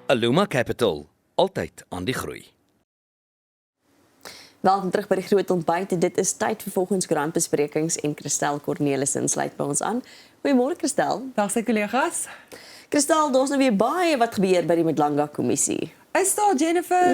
Aluma Capital, altyd aan die groei. Welkom terug by die Groot Ontbyt. Dit is tyd vir volgens grondbesprekings en Christel Cornelissen sluit by ons aan. Goeiemôre Christel. Dag sy kollegas. Christel, daar's nou weer baie wat gebeur by die Madlanga kommissie. Is daar Jennifer?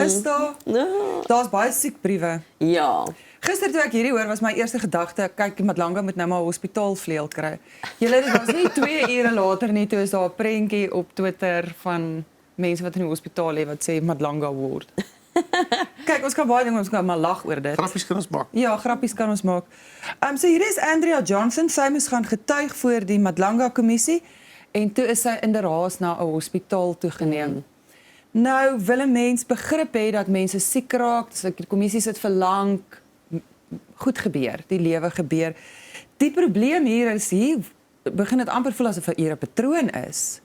Is daar? Ja. Daar's baie siekbriewe. Ja. Gister toe ek hierdie hoor, was my eerste gedagte, kyk, die Madlanga moet nou maar 'n hospitaalvleuel kry. Julle, dit was nie 2 ure later nie, toe is daar 'n prentjie op Twitter van mense wat in die hospitaal lê wat sê Madlanga word. Kyk, ons kan baie dinge, ons kan maar lag oor dit. Grappies kan ons maak. Ja, grappies kan ons maak. So hier is Andrea Johnson, sy moes gaan getuig voor die Madlanga kommissie en toe is sy in die raas na 'n hospitaal toegeneem. Nou wil 'n mens begrip hê dat mense siek raak, so die kommissie sit vir lank, goed gebeur, die lewe gebeur. Die probleem hier is, hier begin dit amper voel asof hier 'n patroon is.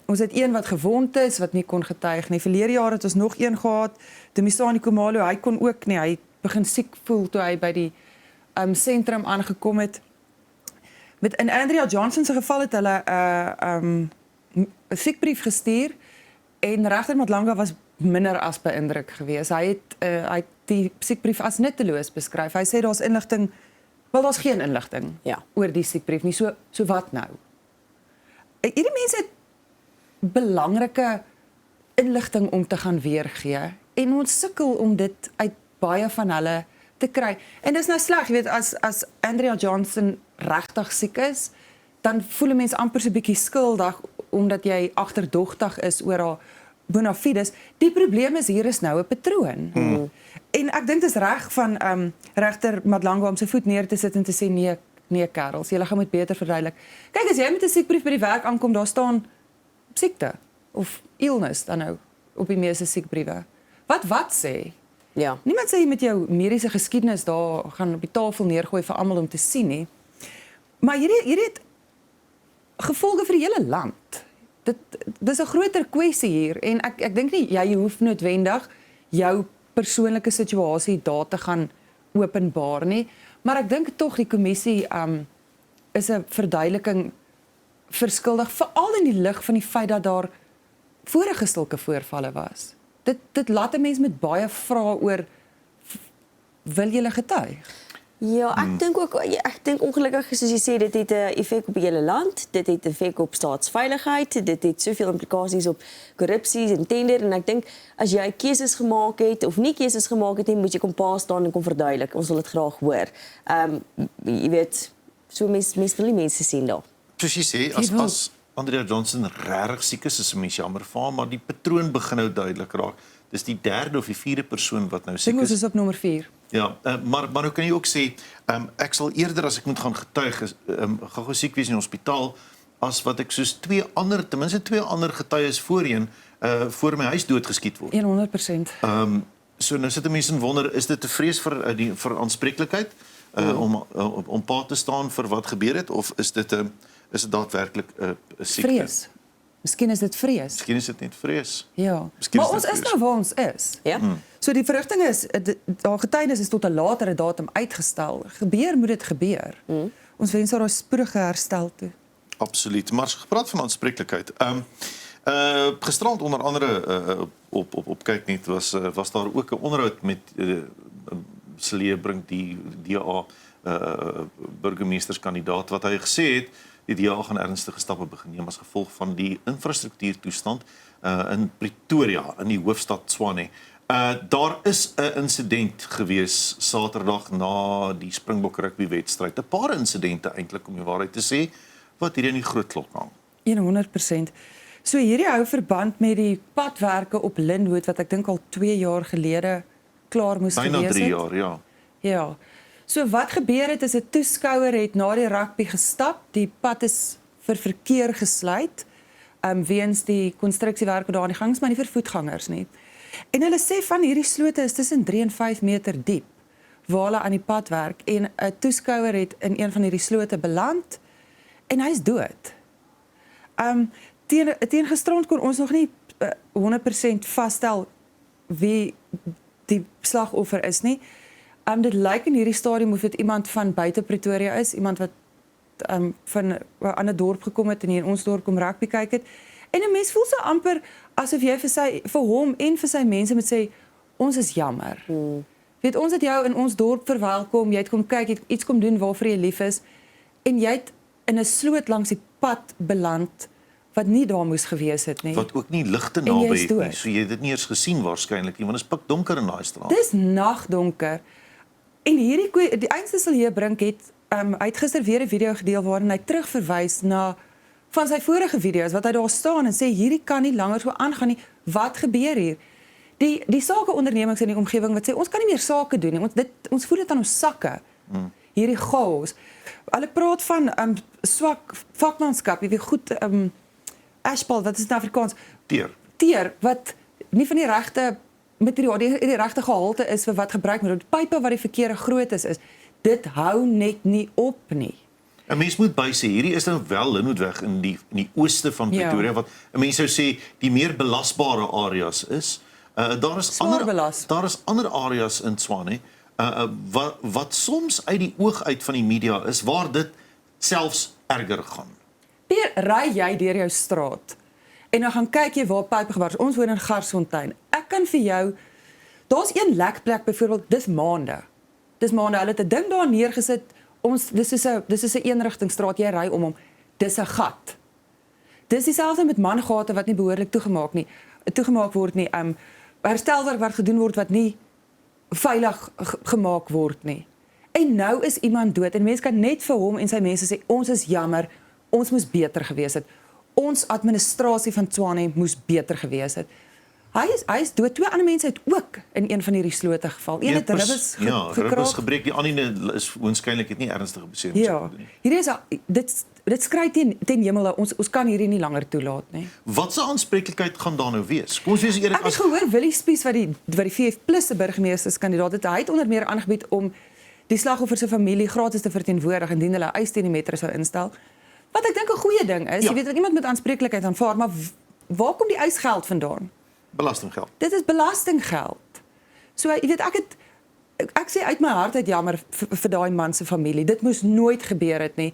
Ons het een wat gewond is, wat nie kon getuig nie. Verlede jaar het ons nog een gehad, Dumisani Khumalo, hy kon ook nie, hy begin siek voel toe hy by die sentrum aangekom het. In Andrea Johnson se geval het hulle 'n siekbrief gestuur en regter Madlanga was minder as beïndruk geweest. Hy het die siekbrief as nutteloos beskryf. Hy sê daar's inligting, wel daar's geen inligting oor die siekbrief nie. So wat nou? Hierdie mense het belangrike inligting om te gaan weergee en ons sukkel om dit uit baie van hulle te kry. En dis nou sleg, jy weet, as Andrea Johnson regtig siek is, dan voel 'n mens amper so 'n bietjie skuldig omdat jy agterdogtig is oor haar bona fides. Die probleem is hier is nou 'n patroon. En ek dink dit is reg van regter Madlanga om sy voet neer te sit en te sê nee kerels, julle gaan moet beter verduidelik. Kyk, as jy met 'n siekbrief by die werk aankom, daar staan siekte of illness dan nou op die meeste siekbriewe. Wat sê? Ja. Niemand sê jy met jou mediese geskiedenis daar gaan op die tafel neergooi vir almal om te sien nie. Maar hierdie het gevolge vir die hele land. Dis 'n groter kwessie hier en ek dink nie jy hoef noodwendig jou persoonlike situasie daar te gaan openbaar nie, maar ek dink tog die kommissie is 'n verduideliking verskuldig, veral in die lig van die feit dat daar vorige sulke voorvalle was. Dit laat 'n mens met baie vrae oor, wil jy getuig? Ja, ek dink ongelukkig soos jy sê, dit het 'n effek op die hele land, dit het 'n effek op staatsveiligheid, dit het soveel implikasies op korrupsie en tender en ek dink as jy keuses gemaak het of nie keuses gemaak het nie, moet jy kom pa staan en kom verduidelik. Ons wil dit graag hoor. Jy weet, so mense wil nie mense sien daar. Soos jy sê, as Andrea Johnson regtig siek is 'n mens jammer vir haar, maar die patroon begin nou duidelik raak. Dis die 3de of die 4de persoon wat nou siek is op nommer 4. Ja, maar nou kan jy ook sê, ek sal eerder as ek moet gaan getuig, gou siek wees in die hospitaal, as wat ek soos ten minste twee ander getuies voorheen, voor my huis doodgeskiet word. 100%. So nou sit 'n mens en wonder, is dit 'n vrees vir aanspreeklikheid, om pa te staan vir wat gebeur het, of is dit daadwerklik 'n siekte? Vrees. Miskien is dit vrees. Miskien is dit net vrees. Ja. Miskien Maar is ons dit is vrees. nou waar ons is. Ja. So die verrigting is, daar getuienis is tot 'n latere datum uitgestel. Gebeur moet dit gebeur. Ons wens haar 'n spoedige herstel toe. Absoluut. Maar as gepraat van aanspreeklikheid. Gisterand onder andere op kyk net was daar ook 'n onderhoud met Celia Brink, die DA burgemeesterskandidaat, wat hy gesê het die DA gaan ernstige stappe begin neem as gevolg van die infrastruktuurtoestand in Pretoria, in die hoofstad Tshwane. Daar is 'n insident gewees Saterdag na die Springbok rugby wedstryd. 'n Paar insidente eintlik, om die waarheid te sê, wat hier in die groot klok hang. 100%. So hierdie hou verband met die padwerke op Lynnwood wat ek dink al 2 jaar gelede klaar moes gewees het. Byna 3 jaar, ja. Ja. So wat gebeur het is 'n toeskouer het na die rugby gestap. Die pad is vir verkeer gesluit weens die konstruksiewerke daar aan die gang, maar nie vir voetgangers nie. En hulle sê van hierdie slote is tussen 3 en 5 meter diep waar hulle aan die pad werk en 'n toeskouer het in een van hierdie slote beland en hy's dood. Teen gisterand kon ons nog nie 100% vasstel wie die slagoffer is nie. Dit lyk in hierdie stadium of dit iemand van buite Pretoria is, iemand wat van 'n ander dorp gekom het en hier in ons dorp kom rugby kyk het. En 'n mens voel so amper asof jy vir hom en vir sy mense moet sê, ons is jammer. Weet, ons het jou in ons dorp verwelkom, jy het kom kyk, jy het iets kom doen waarvoor jy lief is, en jy het in 'n sloot langs die pad beland, wat nie daar moes gewees het nie. Wat ook nie ligte En jy naby is het nie, dood. so jy het dit nie eens gesien waarskynlik nie, want dit is pikdonker in daai straat. Dis nagdonker. En die einste sal hier bring het, hy het gister weer 'n video gedeel waarin hy terugverwys na van sy vorige video's, wat hy daar staan en sê, hierdie kan nie langer so aangaan nie, wat gebeur hier? Die sakeondernemings in die omgewing wat sê, ons kan nie meer sake doen nie, ons voel dit aan ons sakke, hierdie chaos. Hulle praat van swak vakmanskap, jy weet goed, asphalt, wat is in Afrikaans? Teer, wat nie van die regte materiaal, die regte gehalte is vir wat gebruik word, die pype wat die verkeerde grootte is, dit hou net nie op nie. 'n Mens moet bysê, hierdie is nou wel Linwoodweg in die ooste van Pretoria, wat 'n mens sou sê die meer belasbare areas is. Daar is ander areas in Tshwane wat soms uit die oog uit van die media is, waar dit selfs erger gaan. Peer, ry jy deur jou straat en dan gaan kyk jy waar pype gebar is. Ons woon in Garsfontein. Ek kan vir jou, daar's een lekplek byvoorbeeld, dis maande. Hulle het 'n ding daar neergesit. Dis is 'n eenrigtingstraat, jy ry om hom. Dis 'n gat. Dis dieselfde met mangate wat nie behoorlik toegemaak word nie. Herstelwerk wat gedoen word wat nie veilig gemaak word nie. En nou is iemand dood en mense kan net vir hom en sy mense sê, ons is jammer, ons moes beter gewees het. Ons administrasie van Tshwane moes beter gewees het. Hy is dood. 2 ander mense het ook in een van hierdie slote geval. Een het ribbes ribbes gebreek, die ander is waarskynlik het nie ernstige beserings gedoen nie. Hierdie is dit skree ten hemel, ons kan hierdie nie langer toelaat nie. Wat se aanspreeklikheid gaan daar nou wees? Kom ons wees eerlik, Ek het gehoor Willie Spies wat die VF+ se burgemeesterskandidaat het, hy het onder meer aangebied om die slagoffer se familie gratis te verteenwoordig indien hulle eis teen die metro sou instel. Wat ek dink 'n goeie ding is, jy weet dat iemand met aanspreeklikheid aanvaar, maar waar kom die eisgeld vandaan? Belastinggeld. Dit is belastinggeld. So jy weet ek sê uit my hart uit jammer vir daai man se familie. Dit moes nooit gebeur het nie.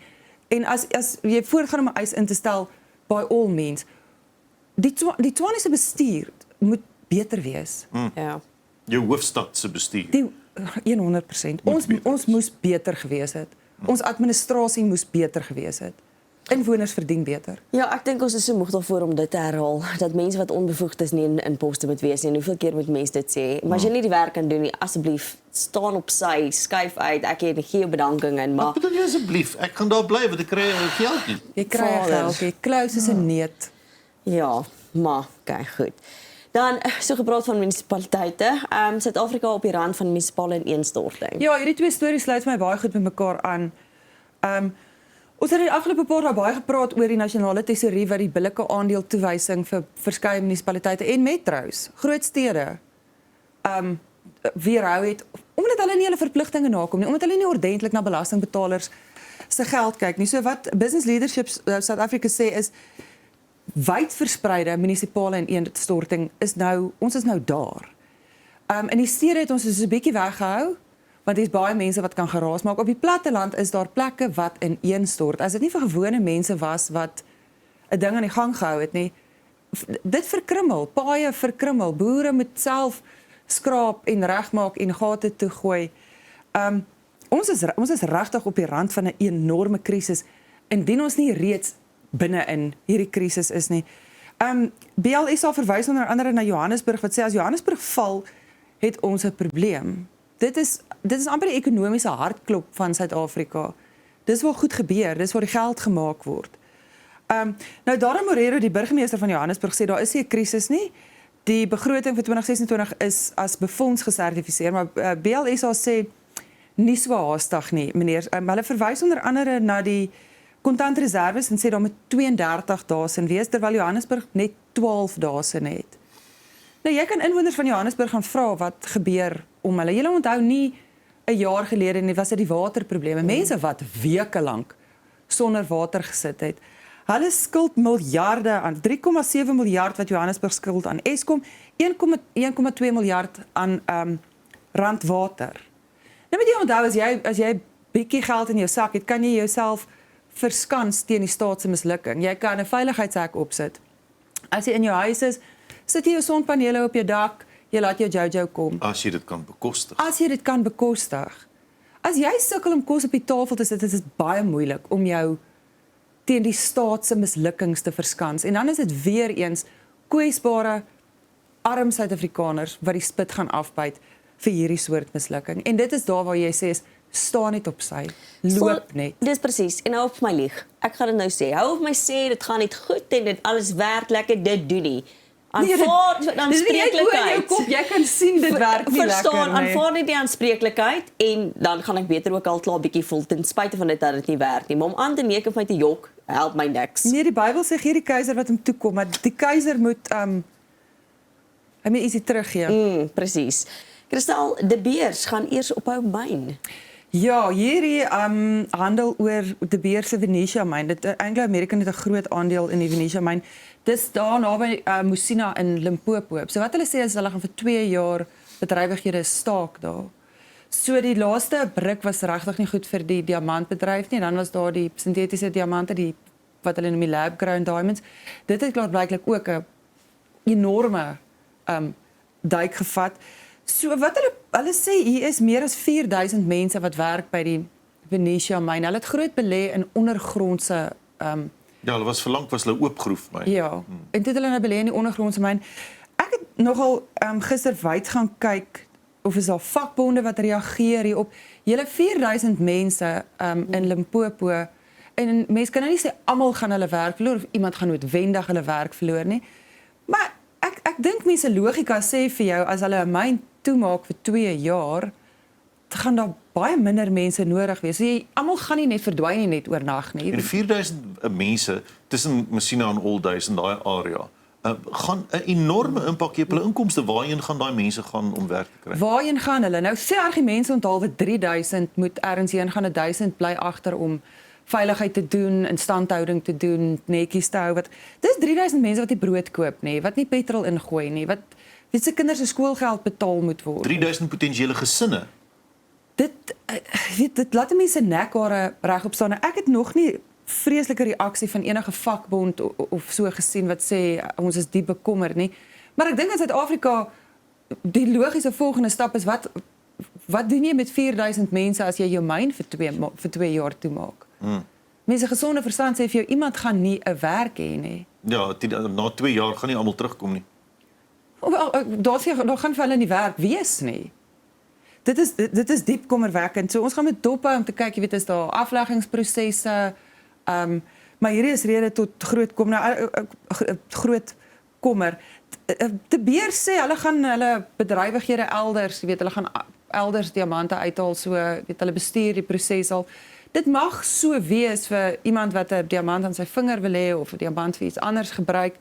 En as jy voortgaan om 'n eis in te stel, by all means, die Tshwane se bestuur moet beter wees. Ja. Jou hoofstad se bestuur. 100%. Ons moes beter gewees het. Ons administrasie moes beter gewees het. Inwoners verdien beter. Ja, ek dink ons is so moeg daarvoor om dit te herhaal, dat mense wat onbevoegd is nie in poste moet wees nie. En hoeveel keer moet mense dit sê? Maar as jy nie die werk kan doen nie, asseblief staan op sy, skuif uit. Ek het geen bedanking in, maar Wat bedoel jy asseblief? Ek gaan daar bly want ek kry 'n geldjie. Jy kry geld, jy klous is 'n neet. ja, maar okay, goed. Dan so gepraat van munisipaliteite. Suid-Afrika op die rand van munisipale ineenstorting. Ja, hierdie twee stories sluit my baie goed met mekaar aan. Ons het in die afgelope paar dae baie gepraat oor die nasionale tesourie wat die billike aandeeltoewysing vir verskeie munisipaliteite en metro's, groot stede, weerhou het, omdat hulle nie hulle verpligtinge nakom nie, omdat hulle nie ordentlik na belastingbetalers se geld kyk nie. So wat Business Leadership South Africa sê is, wydverspreide munisipale ineenstorting is nou, ons is nou daar. In die stede het ons dus 'n bietjie weggehou, want daar's baie mense wat kan geraas maak. Op die platteland is daar plekke wat ineenstort. As dit nie vir gewone mense was wat 'n ding aan die gang gehou het nie, dit verkrummel, paaie verkrummel, boere moet self skraap en regmaak en gate toe gooi. Ons is regtig op die rand van 'n enorme krisis, indien ons nie reeds binne in hierdie krisis is nie. BLSA verwys onder andere na Johannesburg, wat sê as Johannesburg val, het ons 'n probleem. Dit is amper die ekonomiese hartklop van Suid-Afrika. Dis waar goed gebeur, dis waar die geld gemaak word. Nou Darren Morero, die burgemeester van Johannesburg, sê daar is nie 'n krisis nie. Die begroting vir 2026 is as befonds gesertifiseer, maar BLSA sê nie so haastig nie, meneer. Hulle verwys onder andere na die kontantreserwes en sê daar moet 32 dae sin wees, terwyl Johannesburg net 12 dae sin het. Nou jy kan inwoners van Johannesburg gaan vra wat gebeur om hulle. Julle onthou nie 'n jaar gelede nie, was dit die waterprobleme. Mense wat weke lank sonder water gesit het. Hulle skuld miljarde aan, 3,7 miljard wat Johannesburg skuld aan Eskom, 1,2 miljard aan rand water. Nou moet jy onthou, as jy bietjie geld in jou sak het, kan jy jouself verskans teen die staat se mislukking. Jy kan 'n veiligheidshek opsit. As jy in jou huis is, sit jy jou sonpanele op jou dak, jy laat jou Jojo kom. As jy dit kan bekostig. As jy dit kan bekostig. As jy sukkel om kos op die tafel te sit, is dit baie moeilik om jou teen die staat se mislukkings te verskans. En dan is dit weer eens kwesbare arm Suid-Afrikaners wat die spit gaan afbyt vir hierdie soort mislukking. En dit is daar waar jy sê, staan net op sy, loop net. Dis presies, en hou op my lieg. Ek gaan dit nou sê. Hou op my sê, dit gaan net goed en dit alles werk lekker, dit doen nie. Aanvaar die aanspreeklikheid. Jy kan sien dit werk nie lekker Verstaan, nie. aanvaar net die aanspreeklikheid en dan gaan ek beter ook al klaar bietjie voel ten spyte van dit dat dit nie werk nie. Maar om aan te neek of my te jok, help my niks. Nee, die Bybel sê gee die keiser wat hom toekom, maar die keiser moet hy moet ietsie teruggee. Presies. Kristal, De Beers gaan eers ophou myn. Ja, hierdie handel oor De Beers se Venetia myn. Dit Anglo American het 'n groot aandeel in die Venetia myn. Dis daar naby Musina in Limpopo. So wat hulle sê is hulle gaan vir 2 jaar bedrywighede staak daar. So die laaste brik was regtig nie goed vir die diamantbedryf nie. Dan was daar die sintetiese diamante, wat hulle noem die lab grown diamonds. Dit het klaarblyklik ook 'n enorme duik gevat. So wat hulle sê hier is meer as 4000 mense wat werk by die Venetia myn. Hulle het groot belê in ondergrondse Ja, hulle was verlang was hulle oopgroef my. ja, en toe het hulle nou belê in die ondergrondse myn. Ek het nogal gister wyd gaan kyk of is daar vakbonde wat reageer hierop. Julle 4000 mense in Limpopo en mense kan nou nie sê almal gaan hulle werk verloor of iemand gaan noodwendig hulle werk verloor nie. Maar ek dink mense logika sê vir jou as hulle 'n myn toemaak vir 2 jaar, gaan daar baie minder mense nodig wees. So almal gaan nie net verdwyn nie net oornag nie. En 4000 mense tussen Messina en Oldhuys in daai area gaan 'n enorme impak hê op hulle inkomste. Waarheen gaan daai mense gaan om werk te kry? Waarheen gaan hulle? Nou sê argumente onthaalwe 3000 moet ergens heen gaan, 1000 bly agter om veiligheid te doen, instandhouding te doen, netjies te hou. Dis 3000 mense wat nie brood koop nie, wat nie petrol ingooi nie, wat se kinders se skoolgeld betaal moet word. 3000 potensiële gesinne. Dit laat mense nekhare regop staan. Ek het nog nie vreeslike reaksie van enige vakbond of so gesien wat sê ons is diep bekommerd nie. Maar ek dink in Suid-Afrika die logiese volgende stap is wat doen jy met 4000 mense as jy jou myn vir 2 jaar toemaak? Mense gesonde verstand sê vir jou iemand gaan nie 'n werk hê nie. Ja, na 2 jaar gaan nie almal terugkom nie. Daar gaan vir hulle nie werk wees nie. Dit is diep kommerwekkend. So ons gaan met dop hou om te kyk, jy weet, is daar afleggingsprosesse, maar hierdie is rede tot groot kommer. De Beers sê hulle gaan hulle bedrywighede elders, jy weet, hulle gaan elders diamante uithaal, so weet hulle bestuur die proses al. Dit mag so wees vir iemand wat 'n diamant aan sy vinger wil hê of 'n diamant vir iets anders gebruik.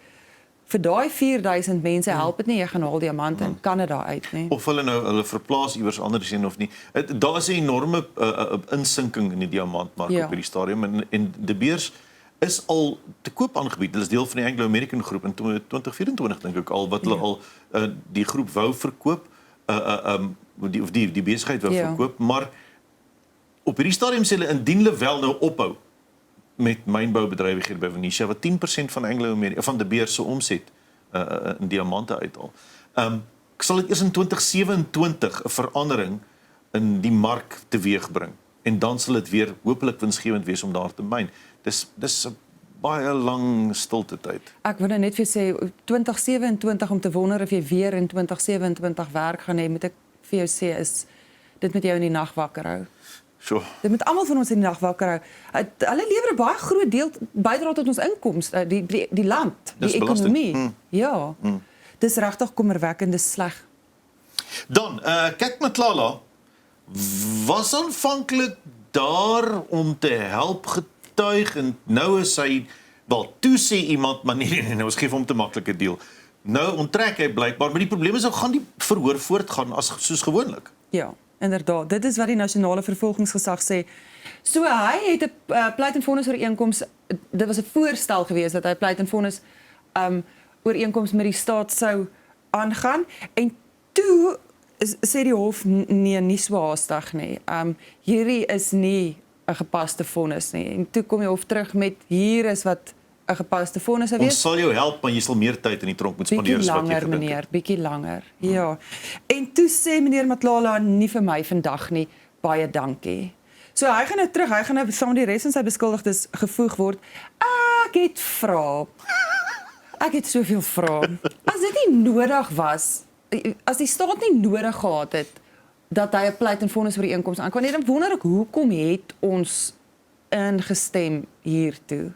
Vir daai 4000 mense help dit nie jy gaan haal diamante in Kanada uit nie. Of hulle verplaas iewers anders heen of nie. Daar is 'n enorme insinking in die diamantmark op hierdie stadium en De Beers is al te koop aangebied. Hulle is deel van die Anglo American groep in 2024 dink ek al wat hulle al die groep wou verkoop die besigheid wou verkoop, maar op hierdie stadium sê hulle indien hulle wel nou ophou met mynboubedrywighede by Venetia wat 10% van Anglo American van De Beers se omset in diamante uithaal. Sal dit eers in 2027 'n verandering in die mark teweegbring en dan sal dit weer hopelik winsgewend wees om daar te myn. Dis 'n baie lang stilte tyd. Ek wil net vir sê 2027 om te wonder of jy weer in 2027 werk gaan hê, moet ek vir jou sê is dit met jou in die nag wakker hou. Sure. Dit moet almal van ons in die nag wakker hou. Hulle lewer 'n baie groot deel bydra tot ons inkomste, die land, die ekonomie. Ja. Dis regtig kommerwekkend, dis sleg. Dan, kyk met Lala, was aanvanklik daar om te help getuig en nou is hy, wel, toe sê iemand, maar nee, ons gee hom te maklike deal. Nou onttrek hy blykbaar, maar die probleem is, gaan die verhoor voortgaan soos gewoonlik? Ja, inderdaad. Dit is wat die nasionale vervolgingsgesag sê. So hy het 'n pleit en vonnis ooreenkoms, dit was 'n voorstel geweest dat hy pleit en vonnis ooreenkoms met die staat sou aangaan en toe sê die hof nee, nie so haastig nie. Hierdie is nie 'n gepaste vonnis nie. En toe kom die hof terug met hier is wat 'n gepaste vonnis sou Ons wees. sal jou help, maar jy sal meer tyd in die tronk moet spandeer Bietjie as wat jy langer, gedink meneer, het. bietjie langer. Ja. En toe sê meneer Matlala nie vir my vandag nie, baie dankie. So hy gaan nou terug, hy gaan nou saam met die res van sy beskuldigdes gevoeg word. Ek het vra. Ek het soveel vrae. As dit nie nodig was, as die staat nie nodig gehad het dat hy 'n pleit en vonnisooreenkoms aankwam nie, dan wonder ek hoekom het ons ingestem hiertoe.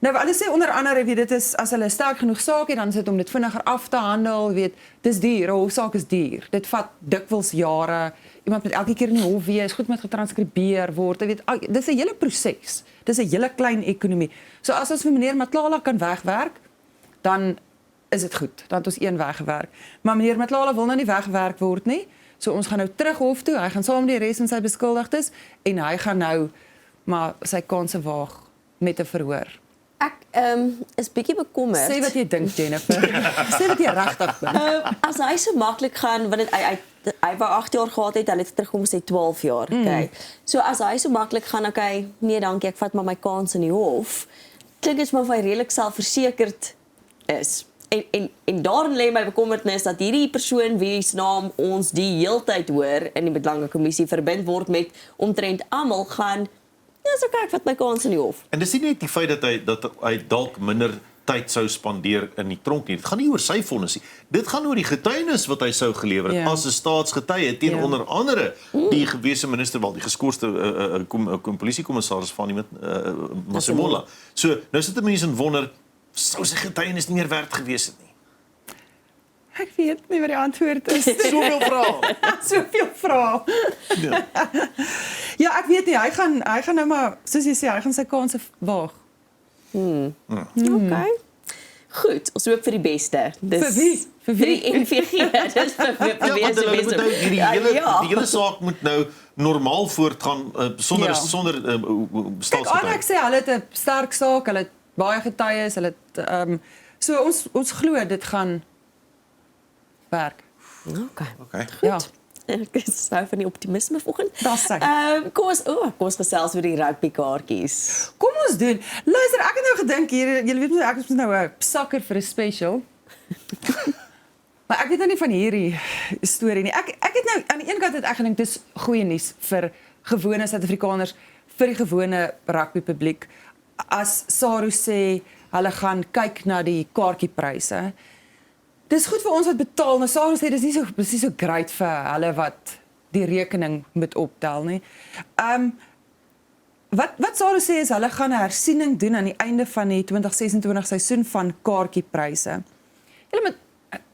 Nou hulle sê onder andere, weet dit is as hulle sterk genoeg saak het, dan is dit om dit vinniger af te handel, weet, dis duur, 'n hofsaak is duur. Dit vat dikwels jare. Iemand moet elke keer in die hof wees, goed moet getranskribeer word. Jy weet, dis 'n hele proses. Dis 'n hele klein ekonomie. So as ons vir meneer Matlala kan wegwerk, dan is dit goed. Dan het ons een weggewerk. Maar meneer Matlala wil nou nie weggewerk word nie. So ons gaan nou terug hof toe. Hy gaan saam met die res van sy beskuldigdes en hy gaan nou maar sy kanse waag met 'n verhoor. Ek is bietjie bekommerd. Sê wat jy dink, Jennifer. Sê wat jy regtig dink. As hy so maklik gaan, want hy wou 8 jaar gehad het, hulle het terugkom sê 12 jaar. Okay. So as hy so maklik gaan, okay, nee dankie, ek vat maar my kans in die hof. Klink dit maar of hy redelik selfversekerd is. En daarin lê my bekommernis dat hierdie persoon wie se naam ons die heeltyd hoor in die Belangekommissie verbind word met omtrent almal gaan, ja, so kyk wat my kans in die hof. En dis nie net die feit dat hy dalk minder tyd sou spandeer in die tronk nie. Dit gaan nie oor sy vonnis nie. Dit gaan oor die getuienis wat hy sou gelewer het Ja. as 'n staatsgetuie teen Ja. onder andere die gewese minister wel die geskorste polisiekommissaris van iemand Masemola. So nou sit 'n mens en wonder, sou sy getuienis nie meer werd gewees het nie. Ek weet nie wat die antwoord is. Soveel vrae. Soveel vrae. Ja. Ja, ek weet nie, hy gaan nou maar, soos jy sê, hy gaan sy kanse waag. Okay. Goed, ons hoop vir die beste. Dis Vir wie? Vir wie? die NVG. Dis vir Ja, want die hulle beste. moet nou die hele saak moet nou normaal voortgaan sonder Ja. sonder Kyk, staatsgetuie. ek sê hulle het 'n sterk saak, hulle het baie getuies, hulle het so ons glo dit gaan werk. Okay. Okay. Ja. Ek is nou van die optimisme vanoggend. Das sy. Kom ons gesels oor die rugbykaartjies. Kom ons doen. Luister, ek het nou gedink hier, julle weet mos ek is nou 'n sakker vir 'n special. Maar ek weet nou nie van hierdie storie nie. Ek het nou aan die een kant het ek gedink dis goeie nuus vir gewone Suid-Afrikaners, vir die gewone rugbypubliek. As SARU sê hulle gaan kyk na die kaartjiepryse. Dis goed vir ons wat betaal. Nou SARU sê dis nie so great vir hulle wat die rekening moet optel nie. Wat SARU sê is hulle gaan 'n hersiening doen aan die einde van die 2026 seisoen van kaartjiepryse.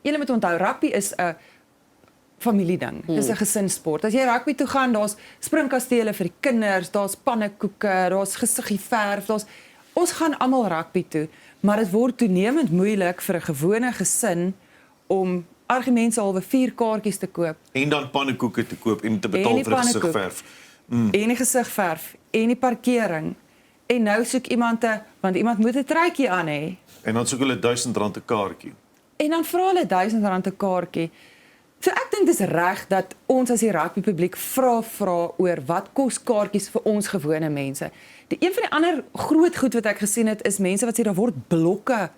Julle moet onthou, rugby is 'n familieding. Dis 'n gesinssport. As jy rugby toe gaan, daar's springkastele vir die kinders, daar's pannekoeke, daar's gesiggie verf, ons gaan almal rugby toe, maar dit word toenemend moeilik vir 'n gewone gesin om argumentshalwe 4 kaartjies te koop. En dan pannekoeke te koop en te En betaal die vir pannekoek. gesigverf. En die gesigverf en die parkering. En nou soek iemand want iemand moet 'n truitjie aan hê. En dan soek hulle R1000 'n kaartjie. En dan vra hulle R1000 'n kaartjie. So ek dink dis reg dat ons as die rugbypubliek vra oor wat kos kaartjies vir ons gewone mense. Een van die ander groot goed wat ek gesien het is mense wat sê daar word blokke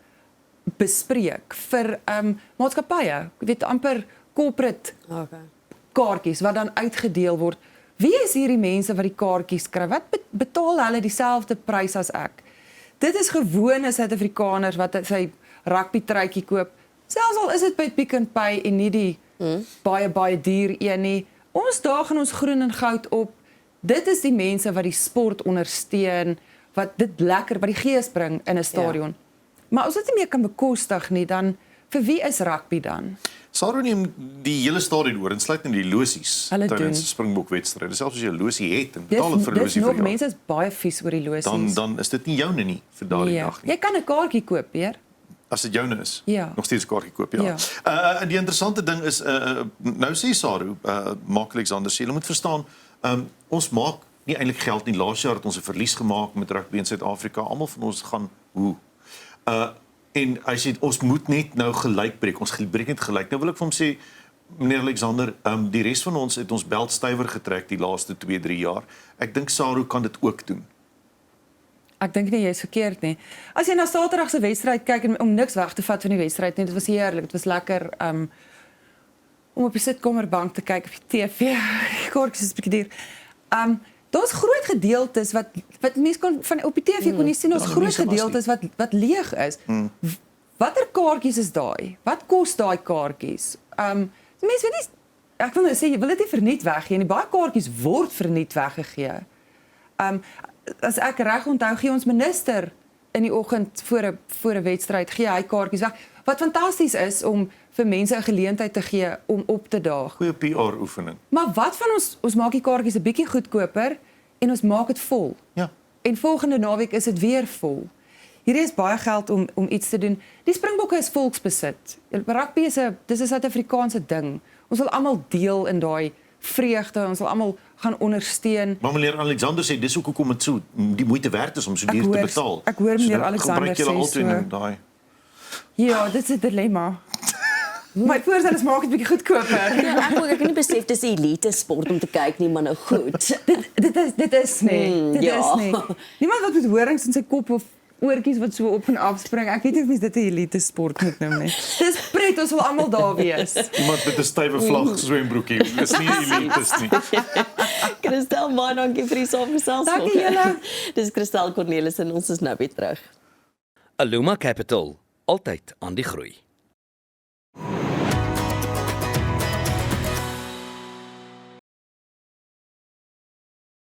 bespreek vir maatskappye. Ek weet amper corporate Okay. kaartjies wat dan uitgedeel word. Wie is hierdie mense wat die kaartjies kry? Wat betaal hulle dieselfde prys as ek? Dit is gewone Suid-Afrikaners wat sy rugby truitjie koop. Selfs al is dit by Pick n Pay en nie die baie duur een nie. Ons daag in ons groen en goud op. Dit is die mense wat die sport ondersteun, wat dit lekker by die gees bring in 'n stadion. Maar as dit nie meer kan bekostig nie, dan vir wie is rugby dan? SARU neem die hele stadion oor, insluitend die losies Hulle doen. tydens Springbok-wedstryde. Selfs as jy 'n losie het en betaal dit vir 'n Dis losie nog vir jou, mense is baie vies oor die losies. dan is dit nie joune nie vir daardie Ja. dag nie. Jy kan 'n kaartjie koop, Peer. As dit joune is. Ja. Nog steeds 'n kaartjie koop, ja. Ja. Die interessante ding is nou sê SARU, Mark Alexander sê, jy moet verstaan, ons maak nie eintlik geld nie. Laas jaar het ons 'n verlies gemaak met rugby in Suid-Afrika. Almal van ons gaan hoe. En hy sê ons moet net nou gelyk breek. Ons breek net gelyk. Nou wil ek vir hom sê, meneer Alexander, die res van ons het ons belt stywer getrek die laaste 2-3 jaar. Ek dink SARU kan dit ook doen. Ek dink nie jy is verkeerd nie. As jy na Saterdag se wedstryd kyk en om niks weg te vat van die wedstryd nie, dit was heerlik. Dit was lekker om op die sitkamerbank te kyk op die TV. Die kaartjies is 'n bietjie duur. Daar's groot gedeeltes wat mense kon van op die TV kon nie sien, ons groot gedeeltes wat leeg is. Watter kaartjies is daai? Wat kos daai kaartjies? Mense weet nie, ek wil nou sê jy wil dit nie verniet weggee nie. Baie kaartjies word verniet weggegee. As ek reg onthou, gee ons minister in die oggend voor 'n wedstryd gee hy kaartjies weg. Wat fantasties is om vir mense 'n geleentheid te gee om op te daag. Goeie PR oefening. Maar wat van ons maak die kaartjies 'n bietjie goedkoper en ons maak dit vol. Ja. En volgende naweek is dit weer vol. Hierdie is baie geld om iets te doen. Die Springbokke is volksbesit. Rugby is 'n Suid-Afrikaanse ding. Ons wil almal deel in daai vreugde, ons wil almal gaan ondersteun. Maar meneer Alexander sê dis ook hoekom dit so die moeite werd is om so duur te betaal. Ek hoor meneer Alexander gebruik julle sê altyd so. in daai. Ja, dit is 'n dilemma. My voorstelle maak dit bietjie goedkoper. Ja, ek het nie besef dis 'n elite sport om te kyk nie, maar nou goed. Dit is nie. Dit ja. is nie. Niemand wat met horings in sy kop of oortjies wat so op en af spring. Ek weet nie of mens dit 'n elite sport moet noem nie. Dis pret, ons wil almal daar wees. Iemand met 'n stywe vlag swembroekie. Dis nie elites nie. Christel, baie dankie vir die saamgesels. Dankie julle. Dis Christel Cornelis en ons is nou weer terug. Aluma Capital, altyd aan die groei.